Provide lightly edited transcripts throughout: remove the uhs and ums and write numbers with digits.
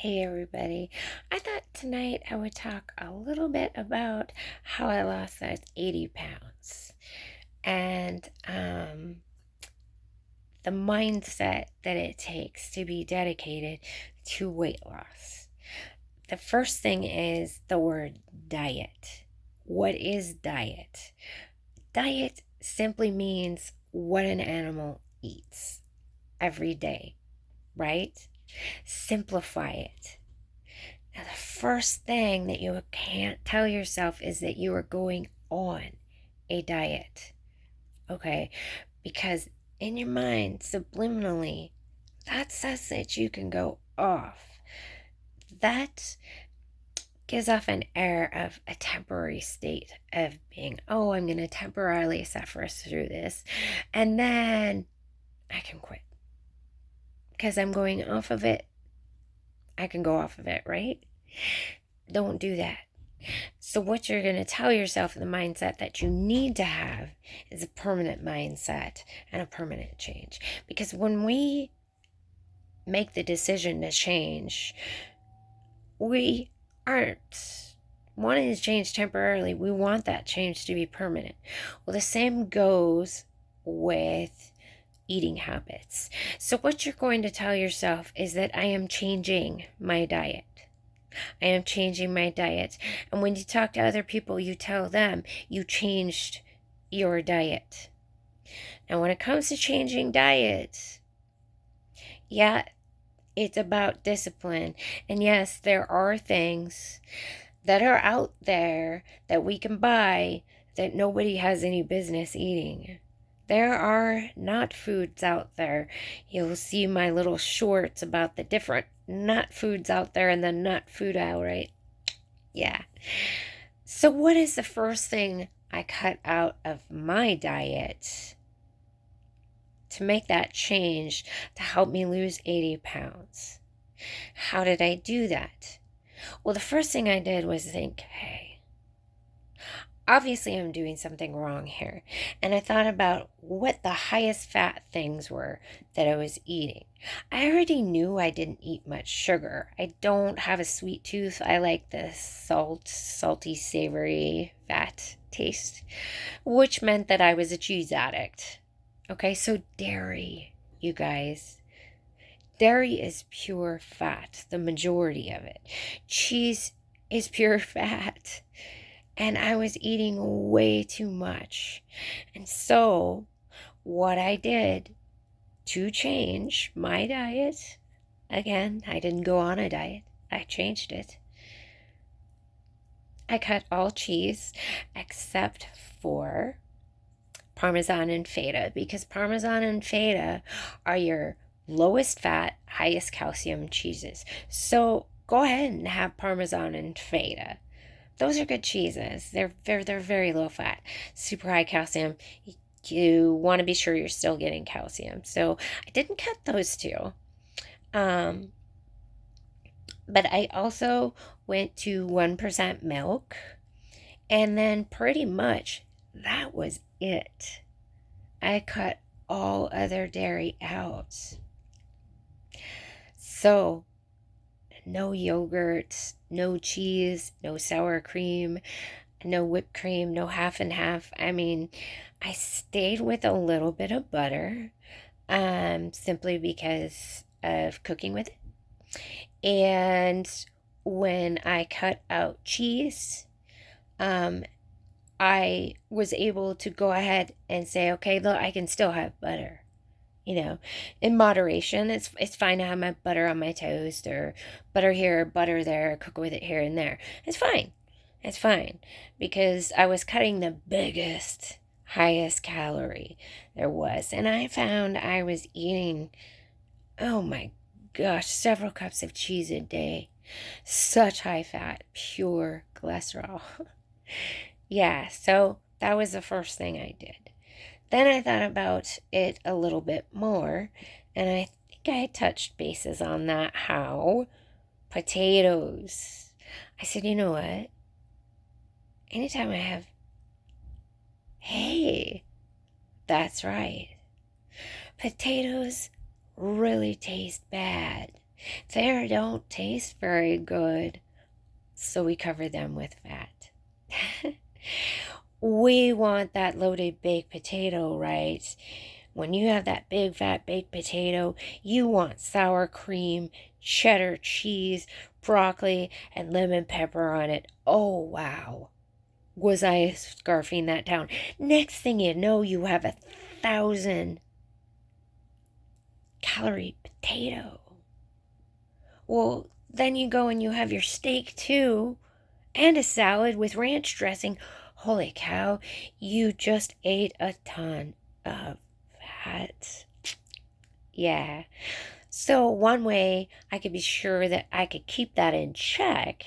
Hey everybody. I thought tonight I would talk a little bit about how I lost those 80 pounds and the mindset that it takes to be dedicated to weight loss. The first thing is the word diet. What is diet? Diet simply means what an animal eats every day, right? Simplify it. Now, the first thing that you can't tell yourself is that you are going on a diet, okay? Because in your mind, subliminally, that says that you can go off. That gives off an air of a temporary state of being, oh, I'm going to temporarily suffer through this, and then I can quit. Because I'm going off of it, I can go off of it, right? Don't do that. So, what you're going to tell yourself, the mindset that you need to have, is a permanent mindset and a permanent change. Because when we make the decision to change, we aren't wanting to change temporarily. We want that change to be permanent. Well, the same goes with eating habits. So, what you're going to tell yourself is that I am changing my diet. I am changing my diet. And when you talk to other people, you tell them you changed your diet. Now, when it comes to changing diets, yeah, it's about discipline. And yes, there are things that are out there that we can buy that nobody has any business eating. There are nut foods out there. You'll see my little shorts about the different nut foods out there in the nut food aisle, right? Yeah. So, what is the first thing I cut out of my diet to make that change to help me lose 80 pounds? How did I do that? Well, the first thing I did was think, hey, obviously I'm doing something wrong here. And I thought about what the highest fat things were that I was eating. I already knew I didn't eat much sugar. I don't have a sweet tooth. I like the salty, savory, fat taste, which meant that I was a cheese addict. Okay, so dairy, you guys. Dairy is pure fat, the majority of it. Cheese is pure fat. And I was eating way too much. And so, what I did to change my diet, again, I didn't go on a diet, I changed it. I cut all cheese except for Parmesan and Feta, because Parmesan and Feta are your lowest fat, highest calcium cheeses. So go ahead and have Parmesan and Feta. Those are good cheeses. They're very low fat, super high calcium. You want to be sure you're still getting calcium. So I didn't cut those two. Um, but I also went to 1% milk, and then pretty much that was it. I cut all other dairy out. So no yogurt, no cheese, no sour cream, no whipped cream, no half and half. I mean, I stayed with a little bit of butter, simply because of cooking with it. And when I cut out cheese, I was able to go ahead and say, okay, look, I can still have butter. In moderation. It's fine to have my butter on my toast, or butter here, butter there, cook with it here and there. It's fine. It's fine, because I was cutting the biggest, highest calorie there was. And I found I was eating, oh my gosh, several cups of cheese a day. Such high fat, pure cholesterol. Yeah, so that was the first thing I did. Then I thought about it a little bit more, and I think I touched bases on that. How? Potatoes. I said, you know what? Anytime I have, hey, that's right. Potatoes really taste bad. They don't taste very good, so we cover them with fat. We want that loaded baked potato, right? When you have that big fat baked potato, you want sour cream, cheddar cheese, broccoli, and lemon pepper on it. Oh, wow. Was I scarfing that down? Next thing you know, you have 1,000-calorie potato. Well, then you go and you have your steak too, and a salad with ranch dressing. Holy cow, you just ate a ton of fat. Yeah. So one way I could be sure that I could keep that in check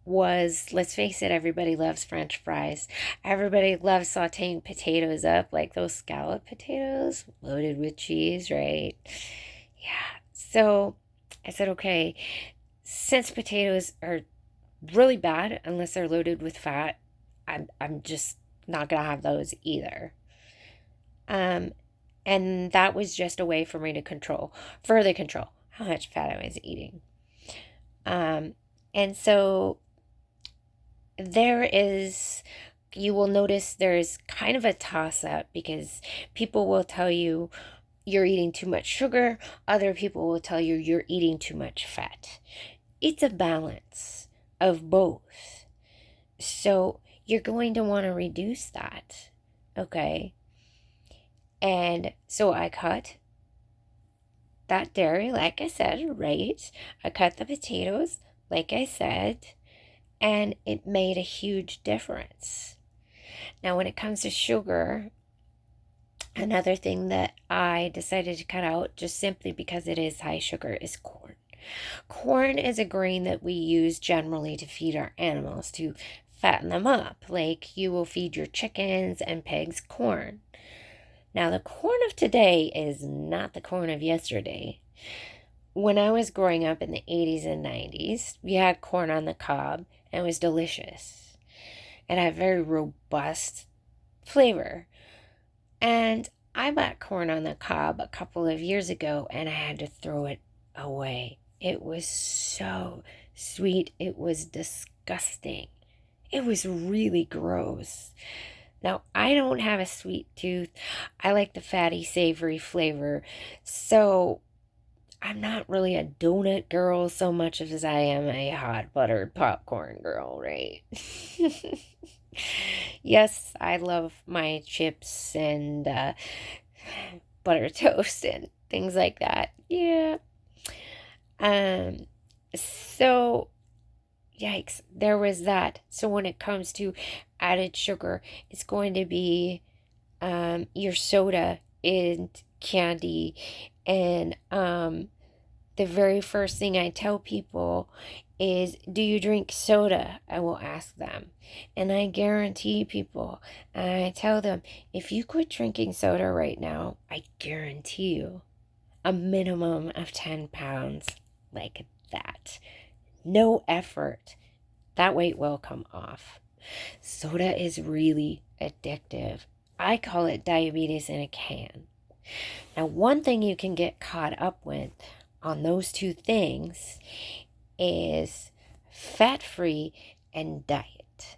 was, let's face it, everybody loves French fries. Everybody loves sauteing potatoes up, like those scallop potatoes loaded with cheese, right? Yeah. So I said, okay, since potatoes are really bad unless they're loaded with fat, I'm just not gonna have those either. And that was just a way for me to further control how much fat I was eating. And so you will notice there's kind of a toss up, because people will tell you you're eating too much sugar, other people will tell you you're eating too much fat. It's a balance of both. So you're going to want to reduce that, okay? And so I cut that dairy, like I said, right? I cut the potatoes, like I said, and it made a huge difference. Now, when it comes to sugar, another thing that I decided to cut out, just simply because it is high sugar, is corn. Corn is a grain that we use generally to feed our animals, to fatten them up. Like you will feed your chickens and pigs corn. Now, the corn of today is not the corn of yesterday. When I was growing up in the 80s and 90s, we had corn on the cob, and it was delicious. It had very robust flavor. And I bought corn on the cob a couple of years ago, and I had to throw it away. It was so sweet. It was disgusting. It was really gross. Now, I don't have a sweet tooth. I like the fatty, savory flavor. So I'm not really a donut girl so much as I am a hot buttered popcorn girl, right? Yes, I love my chips and butter toast and things like that. Yeah. So yikes, there was that. So when it comes to added sugar, it's going to be your soda and candy. And the very first thing I tell people is, do you drink soda? I will ask them. And I guarantee people, and I tell them, if you quit drinking soda right now, I guarantee you a minimum of 10 pounds, like that. No effort. That weight will come off. Soda is really addictive. I call it diabetes in a can. Now, one thing you can get caught up with on those two things is fat-free and diet.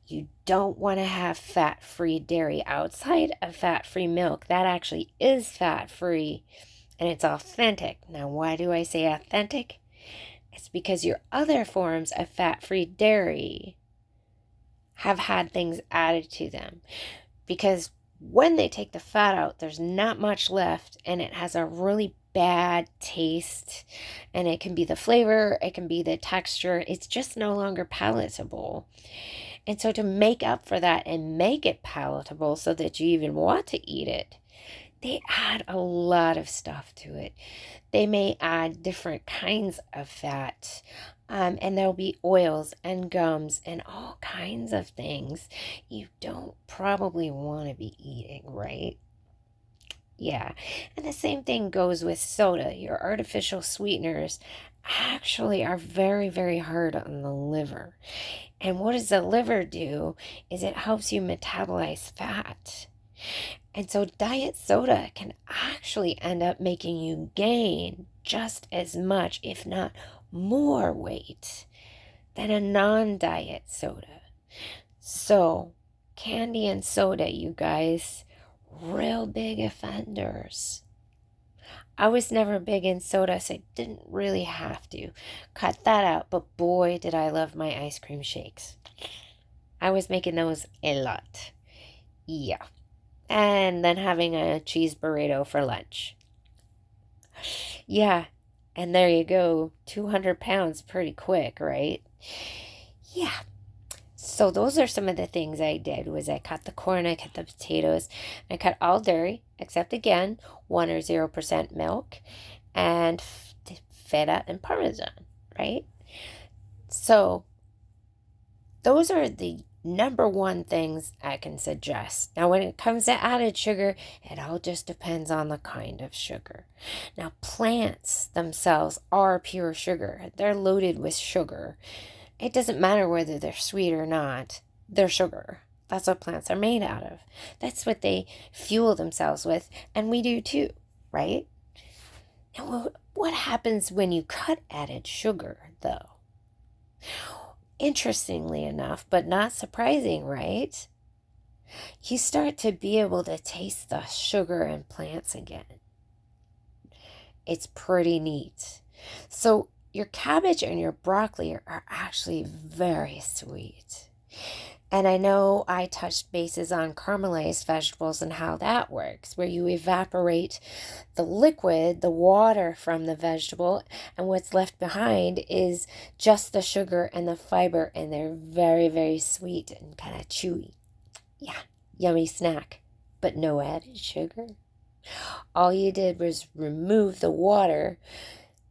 You don't want to have fat-free dairy outside of fat-free milk. That actually is fat-free, and it's authentic. Now, why do I say authentic? It's because your other forms of fat-free dairy have had things added to them. Because when they take the fat out, there's not much left, and it has a really bad taste. And it can be the flavor, it can be the texture. It's just no longer palatable. And so to make up for that and make it palatable so that you even want to eat it, they add a lot of stuff to it. They may add different kinds of fat, and there'll be oils and gums and all kinds of things you don't probably want to be eating, right? Yeah, and the same thing goes with soda. Your artificial sweeteners actually are very, very hard on the liver. And what does the liver do is it helps you metabolize fat. And so diet soda can actually end up making you gain just as much, if not more weight than a non-diet soda. So, candy and soda, you guys, real big offenders. I was never big in soda, so I didn't really have to cut that out. But boy, did I love my ice cream shakes. I was making those a lot. Yeah. And then having a cheese burrito for lunch. Yeah. And there you go. 200 pounds pretty quick, right? Yeah. So those are some of the things I did was I cut the corn, I cut the potatoes, I cut all dairy, except again, 1 or 0% milk, and feta and parmesan, right? So those are the number one things I can suggest. Now, when it comes to added sugar, it all just depends on the kind of sugar. Now, plants themselves are pure sugar. They're loaded with sugar. It doesn't matter whether they're sweet or not. They're sugar. That's what plants are made out of. That's what they fuel themselves with, and we do too, right? Now, what happens when you cut added sugar, though? Interestingly enough, but not surprising, right? You start to be able to taste the sugar in plants again. It's pretty neat. So your cabbage and your broccoli are actually very sweet. And I know I touched bases on caramelized vegetables and how that works, where you evaporate the liquid, the water from the vegetable, and what's left behind is just the sugar and the fiber, and they're very, very sweet and kind of chewy. Yeah, yummy snack, but no added sugar. All you did was remove the water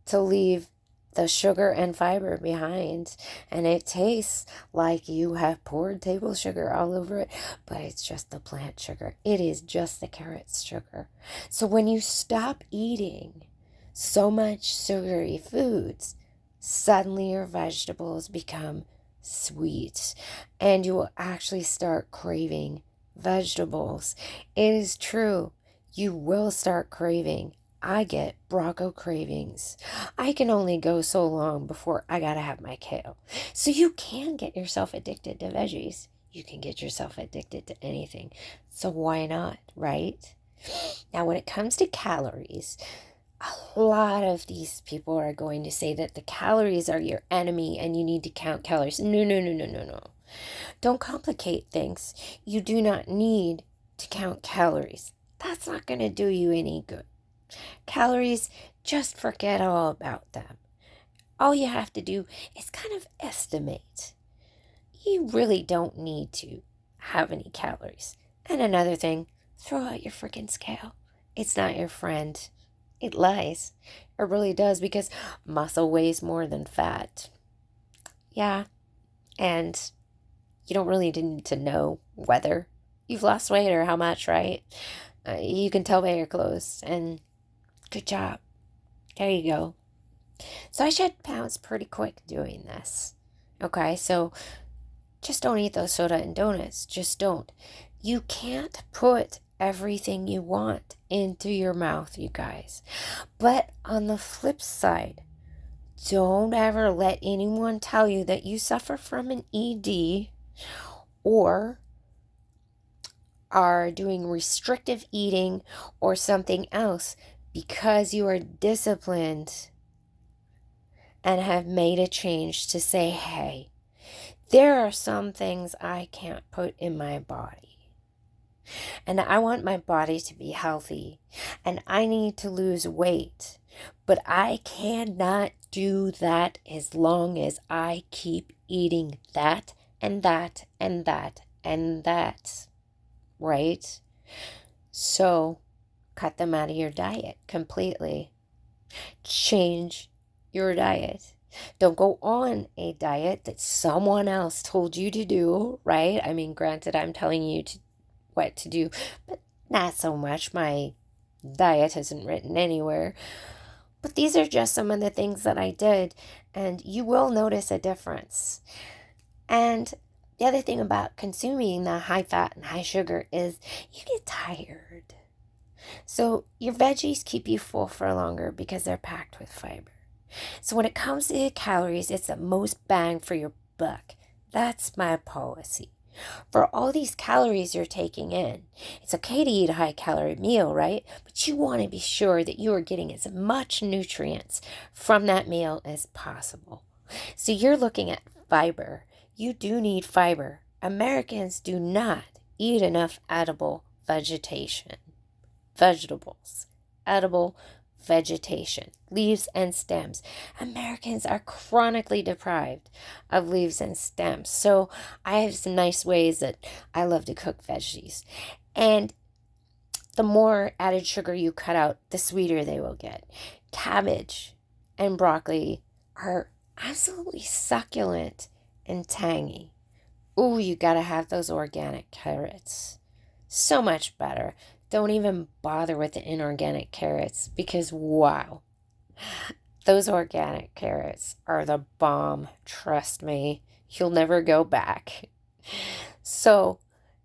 to leave the sugar and fiber behind, and it tastes like you have poured table sugar all over it, but it's just the plant sugar. It is just the carrot sugar. So when you stop eating so much sugary foods, suddenly your vegetables become sweet, and you will actually start craving vegetables. It is true. You will start craving. I get Bronco cravings. I can only go so long before I gotta have my kale. So you can get yourself addicted to veggies. You can get yourself addicted to anything. So why not, right? Now, when it comes to calories, a lot of these people are going to say that the calories are your enemy and you need to count calories. No, no, no, no, no, no. Don't complicate things. You do not need to count calories. That's not going to do you any good. Calories, just forget all about them. All you have to do is kind of estimate. You really don't need to have any calories. And another thing, throw out your freaking scale. It's not your friend. It lies. It really does, because muscle weighs more than fat. Yeah. And you don't really need to know whether you've lost weight or how much, right? You can tell by your clothes. And good job. There you go. So I shed pounds pretty quick doing this. Okay, so just don't eat those soda and donuts. Just don't. You can't put everything you want into your mouth, you guys. But on the flip side, don't ever let anyone tell you that you suffer from an ED or are doing restrictive eating or something else because you are disciplined and have made a change to say, hey, there are some things I can't put in my body. And I want my body to be healthy. And I need to lose weight. But I cannot do that as long as I keep eating that and that and that and that. Right? So cut them out of your diet completely. Change your diet. Don't go on a diet that someone else told you to do, right? I mean, granted, I'm telling you what to do, but not so much. My diet isn't written anywhere. But these are just some of the things that I did, and you will notice a difference. And the other thing about consuming the high fat and high sugar is you get tired. So your veggies keep you full for longer because they're packed with fiber. So when it comes to calories, it's the most bang for your buck. That's my policy. For all these calories you're taking in, it's okay to eat a high calorie meal, right? But you want to be sure that you are getting as much nutrients from that meal as possible. So you're looking at fiber. You do need fiber. Americans do not eat enough edible vegetables, edible vegetation, leaves and stems. Americans are chronically deprived of leaves and stems. So I have some nice ways that I love to cook veggies. And the more added sugar you cut out, the sweeter they will get. Cabbage and broccoli are absolutely succulent and tangy. Ooh, you gotta have those organic carrots. So much better. Don't even bother with the inorganic carrots because, wow, those organic carrots are the bomb. Trust me, you'll never go back. So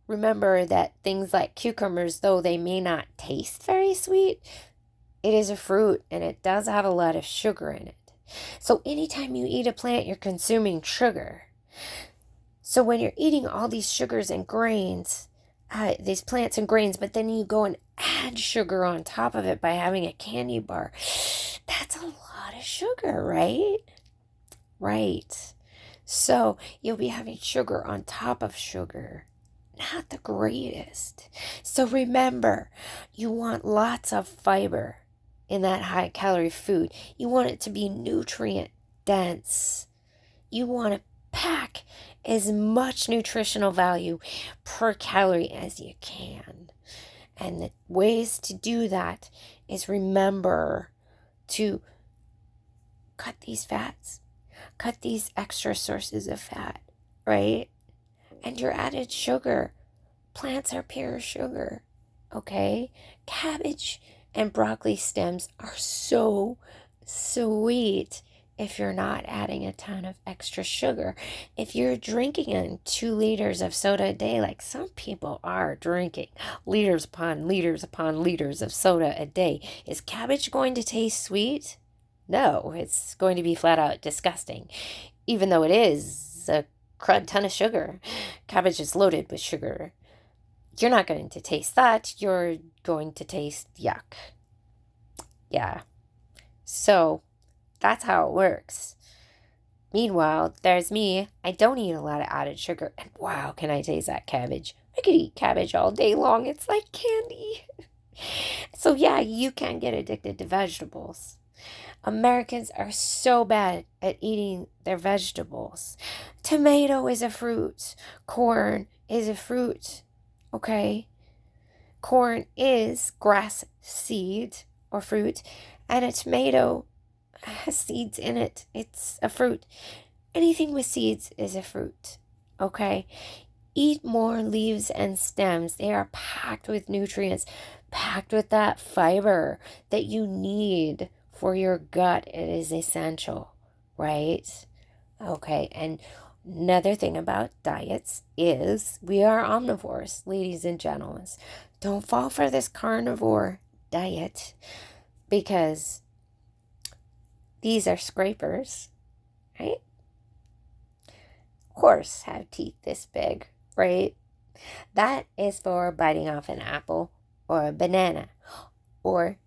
remember that things like cucumbers, though they may not taste very sweet, it is a fruit and it does have a lot of sugar in it. So anytime you eat a plant, you're consuming sugar. So when you're eating all these sugars and grains, these plants and grains, but then you go and add sugar on top of it by having a candy bar, that's a lot of sugar, right? Right. So you'll be having sugar on top of sugar. Not the greatest. So remember, you want lots of fiber in that high calorie food. You want it to be nutrient dense. You want to pack as much nutritional value per calorie as you can. And the ways to do that is remember to cut these fats, cut these extra sources of fat, right? And your added sugar. Plants are pure sugar, okay? Cabbage and broccoli stems are so sweet if you're not adding a ton of extra sugar. If you're drinking in 2 liters of soda a day, like some people are drinking liters upon liters upon liters of soda a day, is cabbage going to taste sweet? No, it's going to be flat out disgusting, even though it is a crud ton of sugar. Cabbage is loaded with sugar. You're not going to taste that. You're going to taste yuck. Yeah. So that's how it works. Meanwhile, there's me. I don't eat a lot of added sugar. And wow, can I taste that cabbage? I could eat cabbage all day long. It's like candy. So yeah, you can get addicted to vegetables. Americans are so bad at eating their vegetables. Tomato is a fruit. Corn is a fruit. Okay? Corn is grass seed or fruit, and a tomato has seeds in it. It's a fruit. Anything with seeds is a fruit. Okay? Eat more leaves and stems. They are packed with nutrients, packed with that fiber that you need for your gut. It is essential, right? Okay, and another thing about diets is we are omnivores, ladies and gentlemen. Don't fall for this carnivore diet because these are scrapers, right? Horse have teeth this big, right? That is for biting off an apple or a banana or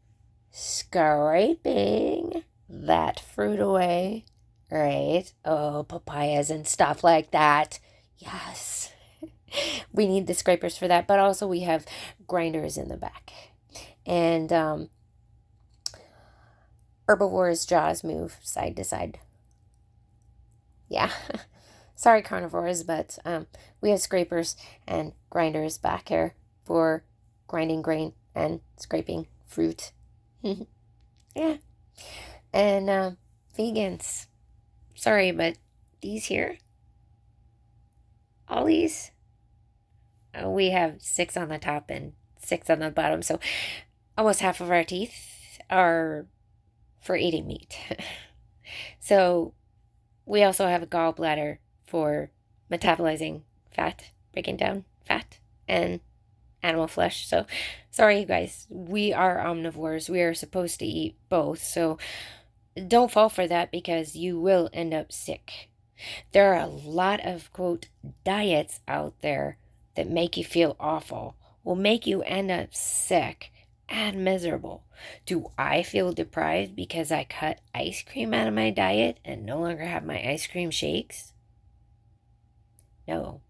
scraping that fruit away, right? Oh, papayas and stuff like that. Yes. We need the scrapers for that, but also we have grinders in the back. And herbivores' jaws move side to side. Yeah. Sorry, carnivores, but we have scrapers and grinders back here for grinding grain and scraping fruit. Yeah. And vegans, sorry, but these here, all these, we have 6 on the top and 6 on the bottom, so almost half of our teeth are for eating meat. So we also have a gallbladder for metabolizing fat, breaking down fat, and animal flesh. So, sorry, you guys. We are omnivores. We are supposed to eat both. So, don't fall for that because you will end up sick. There are a lot of, quote, diets out there that make you feel awful, will make you end up sick and miserable. Do I feel deprived because I cut ice cream out of my diet and no longer have my ice cream shakes? No.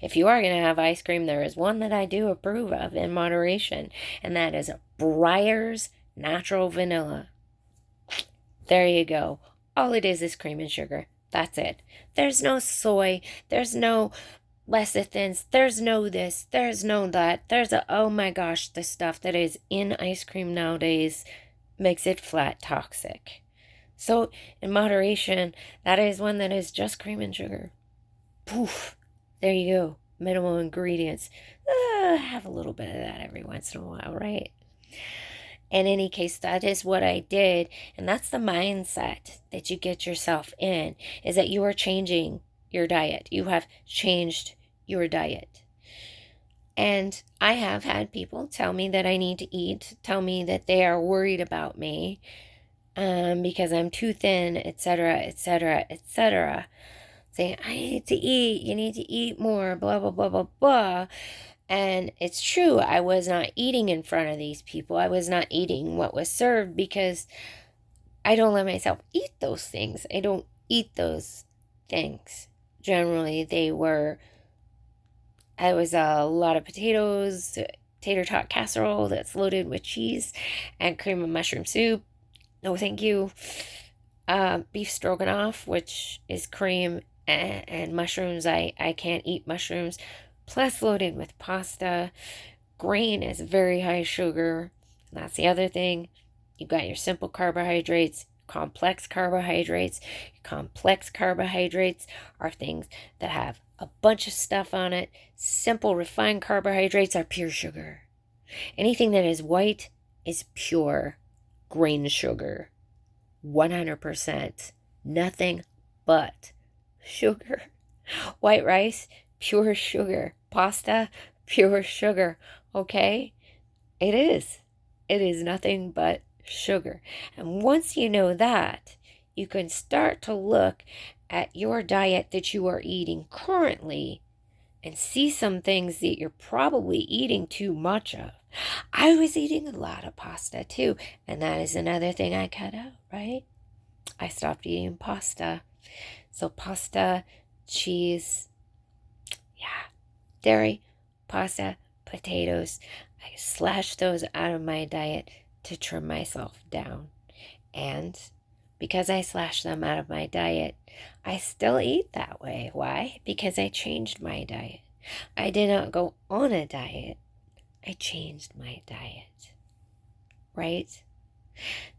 If you are going to have ice cream, there is one that I do approve of in moderation, and that is Breyer's Natural Vanilla. There you go. All it is cream and sugar. That's it. There's no soy. There's no lecithins. There's no this. There's no that. There's oh my gosh, the stuff that is in ice cream nowadays makes it flat toxic. So, in moderation, that is one that is just cream and sugar. Poof. There you go. Minimal ingredients. Have a little bit of that every once in a while, right? In any case, that is what I did. And that's the mindset that you get yourself in, is that you are changing your diet. You have changed your diet. And I have had people tell me that I need to eat, tell me that they are worried about me because I'm too thin, etc., etc., etc. Saying, I need to eat, you need to eat more, blah, blah, blah, blah, blah. And it's true, I was not eating in front of these people. I was not eating what was served because I don't let myself eat those things. I don't eat those things. Generally, I was a lot of potatoes, tater tot casserole that's loaded with cheese and cream of mushroom soup. No, thank you. Beef stroganoff, which is cream and mushrooms. I can't eat mushrooms. Plus loaded with pasta. Grain is very high sugar. And that's the other thing. You've got your simple carbohydrates, complex carbohydrates. Complex carbohydrates are things that have a bunch of stuff on it. Simple refined carbohydrates are pure sugar. Anything that is white is pure grain sugar. 100%. Nothing but sugar. White rice, pure sugar. Pasta, pure sugar. Okay? It is. It is nothing but sugar. And once you know that, you can start to look at your diet that you are eating currently and see some things that you're probably eating too much of. I was eating a lot of pasta too, and that is another thing I cut out, right? I stopped eating pasta. So pasta, cheese, dairy, pasta, potatoes. I slashed those out of my diet to trim myself down. And because I slashed them out of my diet, I still eat that way. Why? Because I changed my diet. I did not go on a diet. I changed my diet. Right?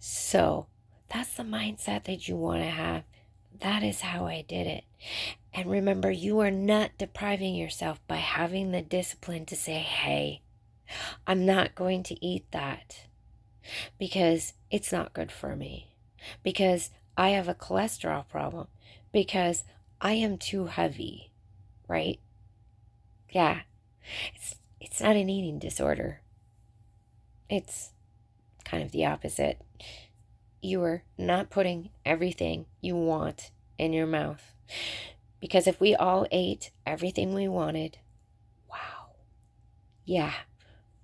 So that's the mindset that you want to have. That is how I did it. And remember, you are not depriving yourself by having the discipline to say, hey, I'm not going to eat that because it's not good for me, because I have a cholesterol problem, because I am too heavy, right? Yeah, it's not an eating disorder. It's kind of the opposite. You are not putting everything you want in your mouth. Because if we all ate everything we wanted, wow, yeah,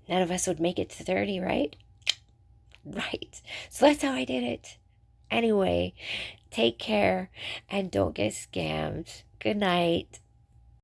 none of us would make it to 30, right? Right. So that's how I did it. Anyway, take care and don't get scammed. Good night.